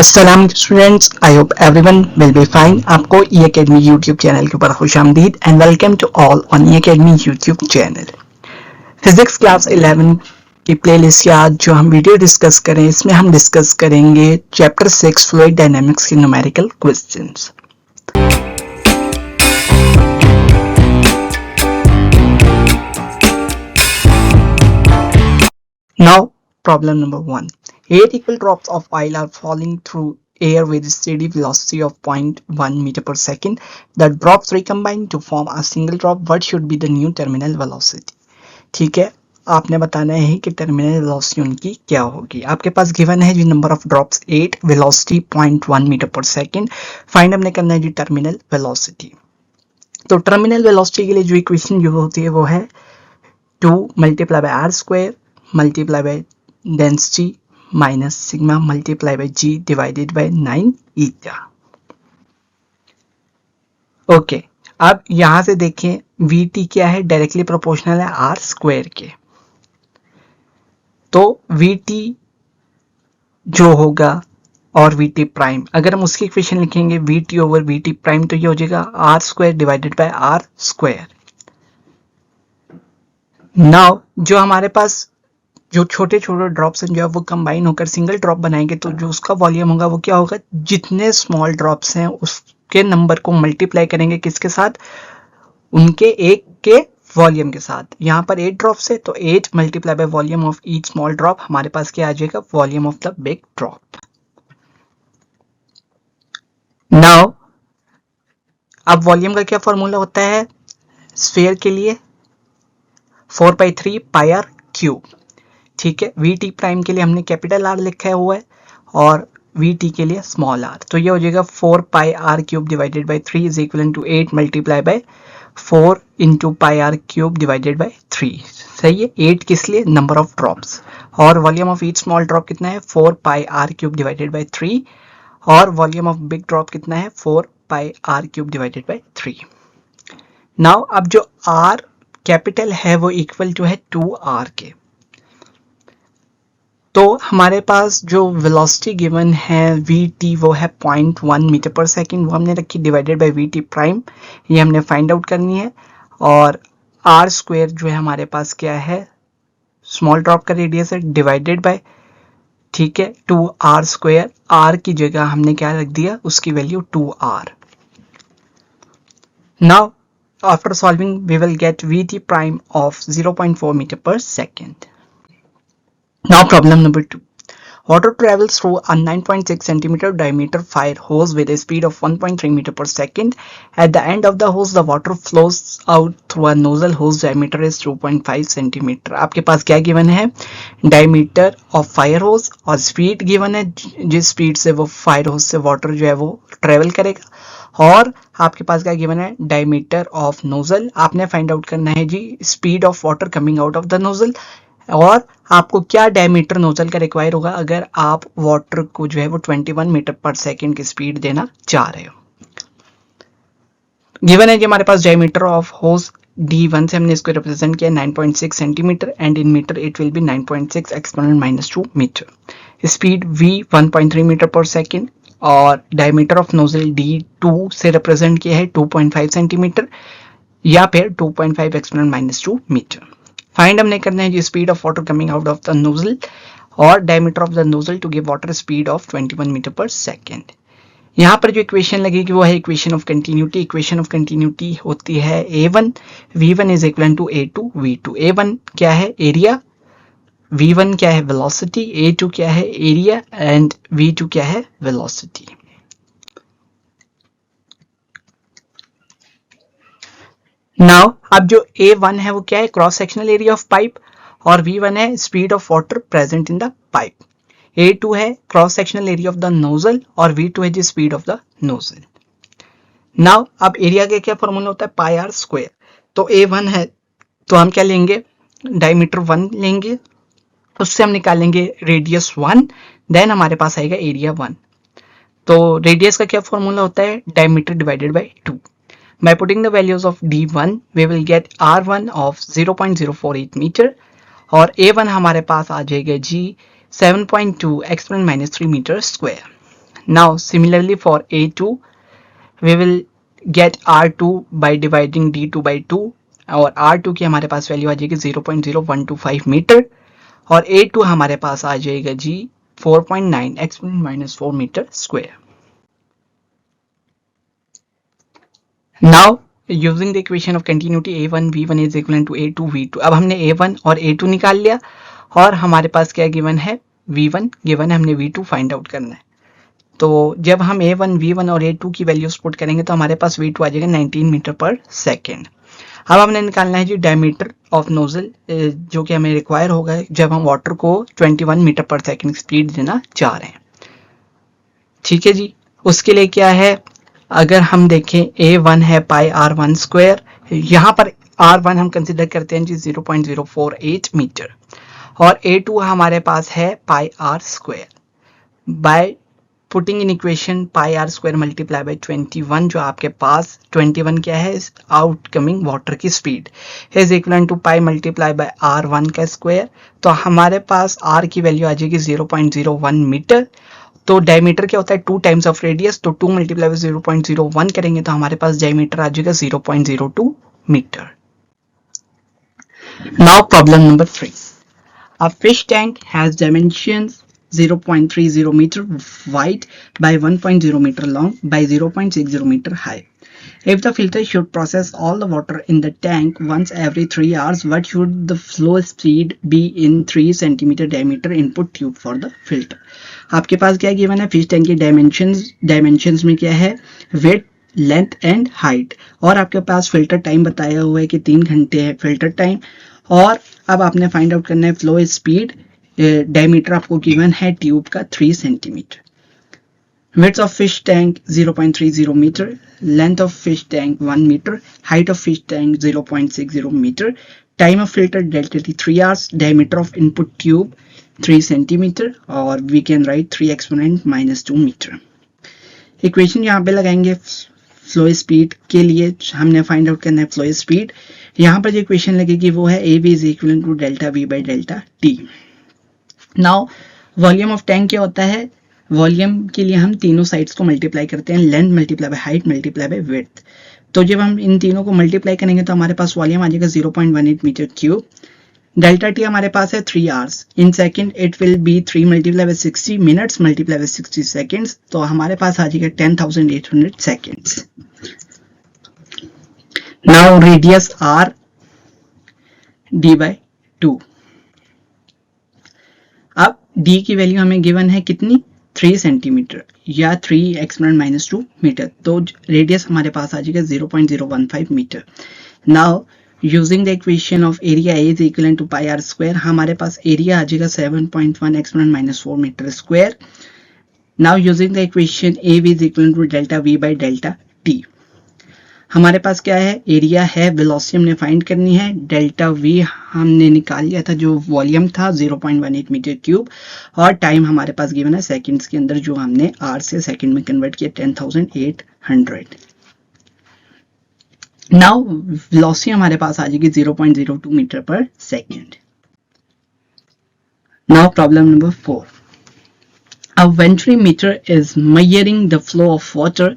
अस्सलाम students, I hope everyone will be fine. आपको E academy YouTube channel के ऊपर खुशामदीद and welcome to all on E academy YouTube channel. Physics class 11 की playlist की आज जो हम वीडियो डिस्कस करें, इसमें हम डिस्कस करेंगे चैप्टर 6 फ्लूइड डायनामिक्स के numerical questions. Now, problem number 1. 8 equal drops of oil are falling through air with a steady velocity of 0.1 meter per second. The drops recombine to form a single drop. What should be the new terminal velocity? ठीक है, आपने बताना है कि terminal velocity उनकी क्या होगी। आपके पास गिवन है जी number of drops 8, velocity 0.1 metre पर सेकेंड। फाइंड हमने करना है जी टर्मिनल वेलोसिटी। तो टर्मिनल वेलोसिटी के लिए जो इक्वेशन जो होती है वो है 2 multiply by r square multiply by density minus sigma multiply by g divided by 9 eta. Okay, अब यहां से देखें वी टी क्या है, डायरेक्टली प्रोपोर्शनल है आर स्क्वायर के। तो वी टी जो होगा और वी टी प्राइम, अगर हम उसकी इक्वेशन लिखेंगे v t over v t prime, तो ये हो जाएगा r square divided by r square. Now जो हमारे पास जो छोटे छोटे ड्रॉप्स हैं जो है वो कंबाइन होकर सिंगल ड्रॉप बनाएंगे, तो जो उसका वॉल्यूम होगा वो क्या होगा, जितने स्मॉल ड्रॉप्स हैं उसके नंबर को मल्टीप्लाई करेंगे किसके साथ, उनके एक के वॉल्यूम के साथ। यहाँ पर 8 ड्रॉप्स है तो 8 multiply by volume of each small drop, हमारे पास क्या आ जाएगा, volume of the big drop. Now अब वॉल्यूम का क्या फॉर्मूला होता है स्फीयर के लिए, 4/3 पाई आर क्यूब। ठीक है, वी टी प्राइम के लिए हमने कैपिटल आर लिखा हुआ है और वी टी के लिए स्मॉल आर, तो ये हो जाएगा 4 pi R cube divided by 3 is equal to 8 multiply by 4 into pi R cube divided by 3। सही है, 8 किस लिए, नंबर ऑफ ड्रॉप्स, और volume of each small drop कितना है 4 pi R cube divided by 3, और वॉल्यूम ऑफ बिग ड्रॉप कितना है 4 pi R cube divided by 3। Now अब जो आर कैपिटल है वो इक्वल टू है 2r के, तो हमारे पास जो वेलोसिटी गिवन है वी टी वो है 0.1 मीटर पर सेकेंड, वो हमने रखी divided by we t prime, ये हमने फाइंड आउट करनी है। और आर स्क्वायर जो है हमारे पास क्या है, स्मॉल ड्रॉप का रेडियस है, डिवाइडेड बाय, ठीक है, 2r स्क्वायर, आर की जगह हमने क्या रख दिया, उसकी value 2r। Now after solving we will get v t prime of 0.4 metre पर second. Now problem number 2. Water travels through a 9.6 centimeter diameter fire hose with a speed of 1.3 meter per second. At the end of the hose, the water flows out through a nozzle whose diameter is 2.5 centimeter. आपके पास क्या given है, diameter of fire hose, और speed given है जिस speed से वो fire होज से water जो है वो ट्रेवल करेगा, और आपके पास क्या गिवन है, डायमीटर ऑफ नोजल। आपने फाइंड आउट करना है जी speed of water coming out of the nozzle, और आपको क्या डायमीटर नोजल का रिक्वायर होगा अगर आप वाटर को जो है वो 21 मीटर पर सेकेंड की स्पीड देना चाह रहे हो। गिवन है कि हमारे पास डायमीटर ऑफ होज D1 से हमने इसको रिप्रेजेंट किया 9.6 centimetre and in metre it will be 9.6 exponent -2 metre. Speed V 1.3 metre पर सेकेंड, और डायमीटर ऑफ नोजल D2 से रिप्रेजेंट किया है 2.5 सेंटीमीटर या फिर 2.5 एक्सपोनेंट -2 मीटर। फाइंड हमने करना है जी speed of water coming out of the nozzle और diameter of the nozzle to give water speed of 21 metre पर सेकेंड। यहाँ पर जो इक्वेशन लगेगी वो है equation of continuity. Equation of continuity होती है A1 V1 is equal to A2 V2। A1 क्या है, एरिया, V1 क्या है, वेलोसिटी, A2 क्या है, एरिया, एंड V2 क्या है, वेलोसिटी। नाउ अब जो A1 है वो क्या है, cross sectional area of pipe, और V1 है speed of water present in the pipe. A2 है cross sectional area of the nozzle, और V2 है जी speed of the nozzle. Now अब एरिया का क्या फॉर्मूला होता है, पाई आर स्क्वायर। तो A1 है तो हम क्या लेंगे, डायमीटर 1 लेंगे, उससे हम निकालेंगे रेडियस 1, देन हमारे पास आएगा एरिया 1। तो रेडियस का क्या फॉर्मूला होता है, diameter divided by 2। By putting the values of D1, we will get R1 of 0.048 meter, और A1 हमारे पास आ जाएगा जी 7.2 exponent -3 metre square. Now similarly for A2 we will get R2 by dividing D2 by 2 और R2 की हमारे पास value आ जाएगी 0.0125 मीटर और A2 हमारे पास आ जाएगा जी 4.9 exponent minus 4 metre square. Now using the equation of continuity A1 V1 is equivalent to A2 V2. अब हमने A1 और A2 निकाल लिया और हमारे पास क्या गिवन है V1 गिवन है, हमने V2 फाइंड आउट करना है. तो जब हम A1 V1 और A2 की वैल्यूज पुट करेंगे तो हमारे पास V2 आ जाएगा 19 मीटर पर सेकेंड. अब हमने निकालना है जी डायमीटर ऑफ नोजल जो कि हमें रिक्वायर होगा जब हम वाटर को 21 मीटर पर सेकेंड स्पीड देना चाह रहे हैं. ठीक है जी. उसके लिए क्या है, अगर हम देखें A1 है पाई R1 स्क्वायर, यहाँ पर R1 हम कंसिडर करते हैं जी 0.048 मीटर और A2 हमारे पास है pi R square. By putting in equation pi R square multiply by 21 जो आपके पास 21 क्या है आउटकमिंग वाटर की speed is equal to pi multiply by R1 का स्क्वायर. तो हमारे पास R की वैल्यू आ जाएगी 0.01 मीटर. तो डायमीटर क्या होता है 2 टाइम्स ऑफ रेडियस, तो 2 मल्टीप्लाई बाय 0.01 करेंगे तो हमारे पास डायमीटर आ जाएगा 0.02 metre. Now problem number 3. A fish tank has dimensions 0.30 meter wide by 1.0 meter long by 0.60 meter high. If the filter should process all the water in the tank once every 3 hours, what should the flow speed be in 3 centimeter diameter input tube for the filter? आपके पास क्या given है, fish tank की dimensions में क्या है wait, length and height और आपके pass filter time बताया हुआ है कि 3 घंटे है फिल्टर टाइम. और अब आपने फाइंड आउट करना है फ्लो स्पीड. डायमीटर आपको गिवन है ट्यूब का 3 centimetre. Width of fish tank 0.30 meter, length of fish tank 1 meter, height of fish tank 0.60 meter, time of filter delta T 3 hours, diameter of input tube 3 centimeter और we can write 3 exponent minus 2 meter. Equation यहाँ पे लगाएंगे flow speed के लिए, हमने find out करना है flow speed. यहाँ पर जो इक्वेशन लगेगी वो है AB is equal to delta V by delta T. Now volume of tank क्या होता है, वॉल्यूम के लिए हम तीनों साइड्स को मल्टीप्लाई करते हैं, length multiply by height multiply by width. तो जब हम इन तीनों को मल्टीप्लाई करेंगे तो हमारे पास वॉल्यूम आ जाएगा 0.18 मीटर क्यूब. डेल्टा टी हमारे पास है 3 hours in second, it will be 3 multiply by 60 minutes multiply by 60 seconds. तो हमारे पास आ जाएगा 10,800 seconds. Now radius r d by 2. अब डी की वैल्यू हमें गिवन है कितनी 3 सेंटीमीटर या 3 एक्सपोनेंट माइनस 2 मीटर. तो रेडियस हमारे पास आ जाएगा 0.015 metre. Now using the equation of area a is equal to pi r square, हमारे पास एरिया आ जाएगा 7.1 exponent minus 4 metre square. Now using the equation a v is equal to delta we by delta t, हमारे पास क्या है area है, velocity हमने फाइंड करनी है, डेल्टा वी हमने निकाल लिया था जो वॉल्यूम था 0.18 मीटर क्यूब और टाइम हमारे पास गिवन है सेकंड्स के अंदर जो हमने आर से सेकंड में कन्वर्ट किया 10,800. नाउ वेलोसिटी हमारे पास आ जाएगी 0.02 metre per second. Now problem number 4. A venturi meter is measuring the flow of water.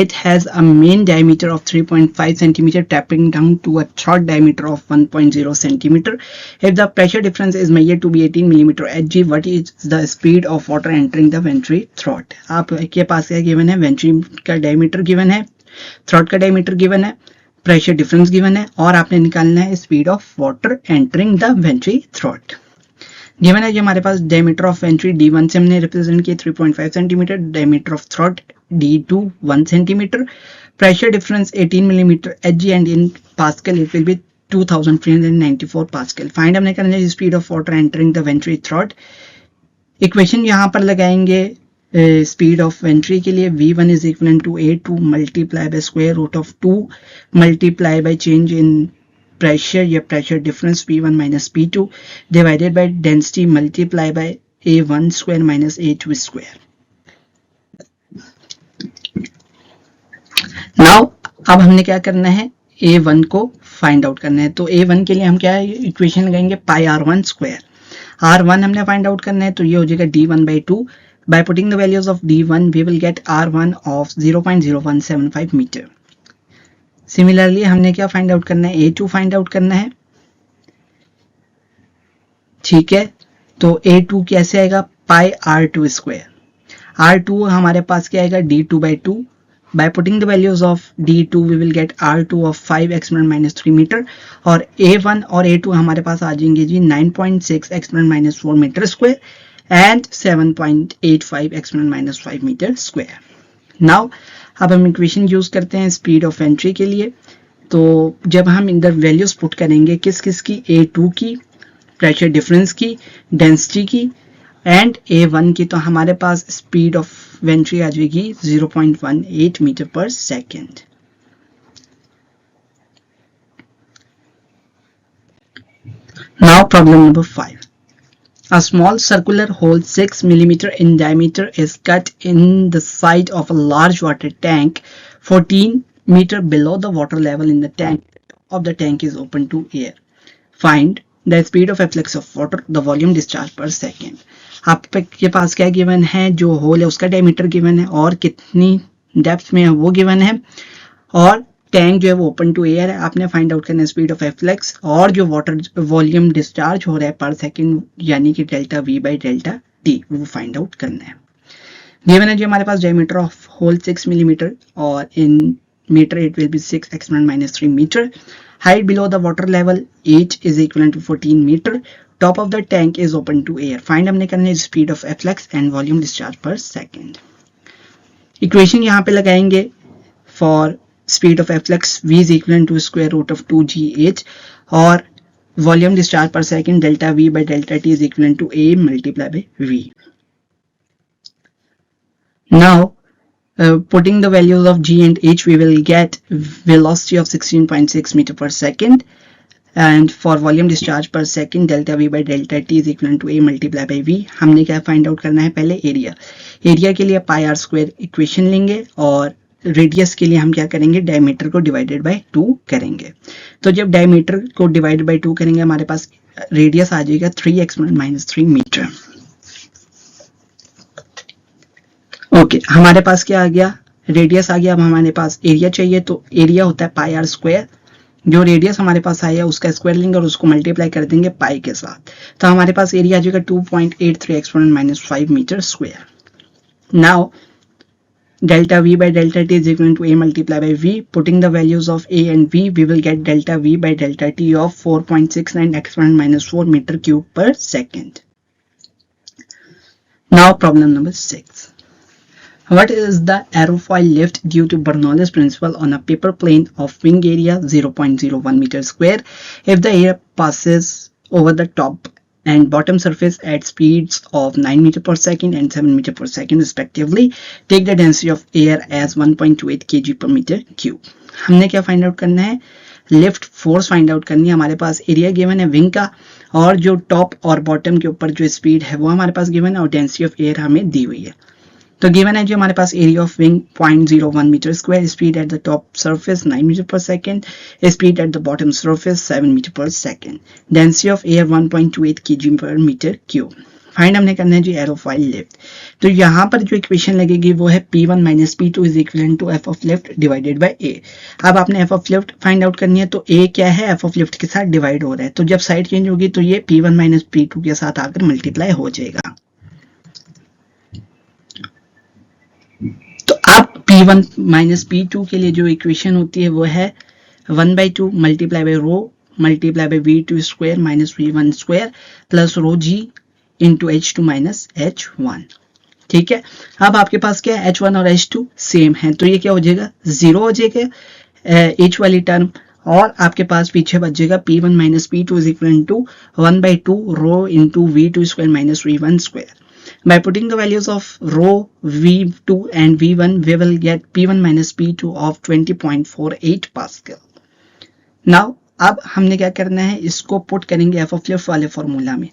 It has a main diameter of 3.5 centimeter tapping down to a third diameter of 1.0 centimeter. If the pressure difference is measured to be 18 millimeter Hg, what is the speed of water entering the venturi throat? आपके पास क्या given है, venturi का diameter given है, throat का diameter given है, pressure difference given है और आपने निकालना है speed of water entering the venturi throat. Given है कि हमारे पास डायमीटर ऑफ वेंट्री D1 से हमने रिप्रेजेंट किया 3.5 centimetre, diameter of throat D2 1 centimetre, pressure difference 18 millimetre Hg and in pascal it will be 2394 pascal. Find हमने करना है speed of water entering the venturi throat. Equation यहाँ पर लगाएंगे स्पीड ऑफ वेंट्री के लिए V1 is equal to A2 multiply by square root of 2 multiply by change in pressure या pressure difference P1 minus P2 divided by density multiply by A1 square minus A2 square. Now अब हमने क्या करना है A1 को find out करना है. तो A1 के लिए हम क्या इक्वेशन लगाएंगे पाई R1 स्क्वायर. R1 हमने फाइंड आउट करना है तो ये हो जाएगा D1 by 2 By putting the values of D1, we will get R1 of 0.0175 meter. Similarly, हमने क्या फाइंड आउट करना है? A2 फाइंड आउट करना है. ठीक है, तो A2 कैसे आएगा? पाई R2 स्क्वायर. R2 हमारे पास क्या आएगा? D2 by 2. By putting the values of D2, we will get R2 of 5 exponent minus 3 meter. और A1 और A2 हमारे पास आ जाएंगे जी 9.6 exponent minus 4 meter square and 7.85 exponent minus 5 meter square. Now, अब हम इक्वेशन यूज करते हैं स्पीड ऑफ एंट्री के लिए. तो जब हम इधर वैल्यूज पुट करेंगे किस किस की? A2 की, प्रेशर डिफरेंस की, डेंसिटी की एंड A1 की, तो हमारे पास स्पीड ऑफ एंट्री आ जाएगी 0.18 मीटर पर second. Now problem number 5. A small circular hole 6 mm in diameter is cut in the side of a large water tank 14 meter below the water level in the tank. Of the tank is open to air. Find the speed of efflux of water, the volume discharge per second. आपके पास क्या given है? जो whole है उसका diameter given है और कितनी depth में है वो गिवन है, और टैंक जो है वो ओपन टू एयर है. आपने फाइंड आउट करना है स्पीड ऑफ एफ्लक्स और जो वाटर वॉल्यूम डिस्चार्ज हो रहा है पर सेकंड, यानी कि delta we by delta T, वो फाइंड आउट करना है. गिवन है जो हमारे पास डायमीटर ऑफ होल 6 मिलीमीटर और in metre it will be 6 exponent minus 3 metre. Height below the water level h is equivalent to 14 meter. Top of the tank is open to air. Find हमने करना है speed of efflux and volume discharge per second. Equation यहाँ पे लगाएंगे for speed of efflux v is equivalent to square root of 2gh और volume discharge per second delta v by delta t is equivalent to a multiplied by v. Now putting the values of g and h, we will get velocity of 16.6 meter per second, and for volume discharge per second delta v by delta t is equivalent to a multiplied by v. हमने क्या find out करना है? पहले area. Area के लिए पाई r square equation लेंगे और radius के लिए हम क्या करेंगे? डायमीटर को डिवाइडेड बाय 2 करेंगे. तो जब डायमीटर को डिवाइड बाय 2 करेंगे हमारे पास रेडियस आ जाएगा 3 एक्सपोनेंट माइनस 3 मीटर. ओके, हमारे पास क्या आ गया? रेडियस आ गया. अब हमारे पास एरिया चाहिए, तो एरिया होता है पाई आर स्क्वायर. जो रेडियस हमारे पास आया उसका स्क्वायर लेंगे और उसको मल्टीप्लाई कर देंगे पाई के साथ, तो हमारे पास एरिया आ जाएगा 2.83 exponent minus 5 metre square. Now delta v by delta t is equal to a multiplied by v. Putting the values of a and v, we will get delta v by delta t of 4.69 exponent minus 4 meter cube per second. Now problem number 6. What is the aerofoil lift due to Bernoulli's principle on a paper plane of wing area 0.01 meter square if the air passes over the top and bottom surface at speeds of 9 meter per second and 7 meter per second respectively? Take the density of air as 1.28 kg per meter cube. हमने क्या find out करना है? Lift force find out करनी है. हमारे पास area given है wing का और जो टॉप और बॉटम के ऊपर जो स्पीड है वो हमारे पास गिवन है और डेंसिटी ऑफ एयर हमें दी हुई है. तो गिवन है जो हमारे पास area of wing 0.01 metre square, speed at the top surface 9 metre per second, speed at the bottom surface 7 metre per second, density of air 1.28 kg per metre cube. Find हमने करना है जी एरोफॉइल लिफ्ट. तो यहाँ पर जो equation लगेगी वो है P1 minus P2 is equal to F of lift divided by A. अब आपने F of lift find out करनी है, तो ए क्या है? एफ ऑफ लिफ्ट के साथ डिवाइड हो रहा है, तो जब साइड चेंज होगी तो ये P1 माइनस P2 के साथ आकर मल्टीप्लाई हो जाएगा. तो अब P1 माइनस P2 के लिए जो इक्वेशन होती है वो है 1/2 multiply by rho multiply by V2 square minus V1 square plus rho G into H2 minus H1. ठीक है, अब आपके पास क्या है? H1 और H2 सेम है, तो ये क्या हो जाएगा? 0 हो जाएगा H वाली टर्म, और आपके पास पीछे बच जाएगा P1 minus P2 is equal to 1/2 rho into V2 square minus V1 square. By putting the values of rho, V2 and V1, we will get P1 minus P2 of 20.48 Pascal. Now, अब हमने क्या करना है? इसको put करेंगे F of lift वाले formula में.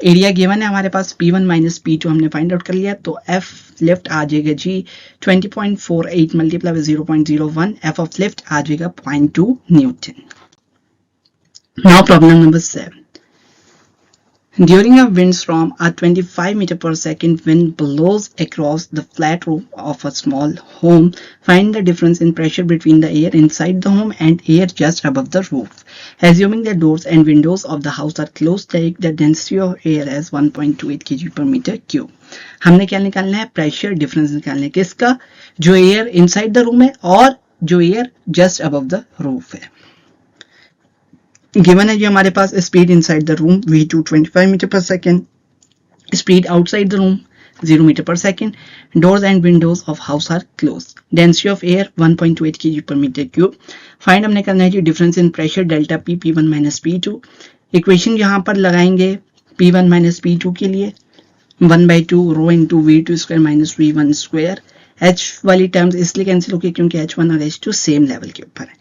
Area given है हमारे पास P1 माइनस P2 हमने फाइंड आउट कर लिया, तो एफ लिफ्ट आ जाएगा जी 20.48 मल्टीप्लाई बाय 0.01. एफ ऑफ लिफ्ट आ जाएगा 0.2 newton. Now problem number 7. During a windstorm, a 25 meter per second wind blows across the flat roof of a small home. Find the difference in pressure between the air inside the home and air just above the roof. Assuming the doors and windows of the house are closed, take the density of air as 1.28 kg per meter cube. हमने क्या निकालना है? Pressure difference निकालना है। किसका? जो air inside the room है और जो air just above the roof है। गिवन है जो हमारे पास speed inside the room v2 25 metre पर second, speed outside the room 0 metre पर second, doors and windows of house are closed, density of air 1.28 kg per meter cube. फाइंड हमने करना है जी difference in pressure delta P P1 minus P2। Equation यहाँ पर लगाएंगे P1 माइनस P2 के लिए 1/2 rho into V2 square minus V1 square. H वाली टर्म्स इसलिए कैंसिल होगी क्योंकि H1 और H2 सेम लेवल के ऊपर है।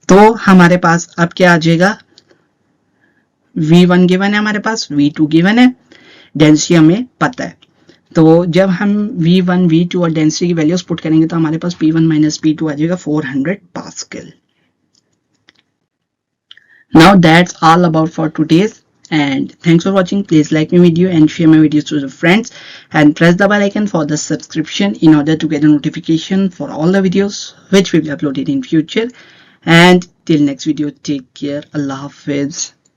तो हमारे पास अब क्या आ जाएगा? V1 गिवन है, हमारे पास V2 गिवन है, डेंसिटी हमें पता है। तो जब हम V1, V2 और डेंसिटी की वैल्यूज पुट करेंगे तो हमारे पास P1 माइनस P2 आ जाएगा 400 pascal. Now that's all about for today's, and thanks for watching. Please like my video and share my videos to your friends and press the bell icon for the subscription in order to get a notification for all the videos which will be uploaded in future. And till next video, take care. Allah Hafiz.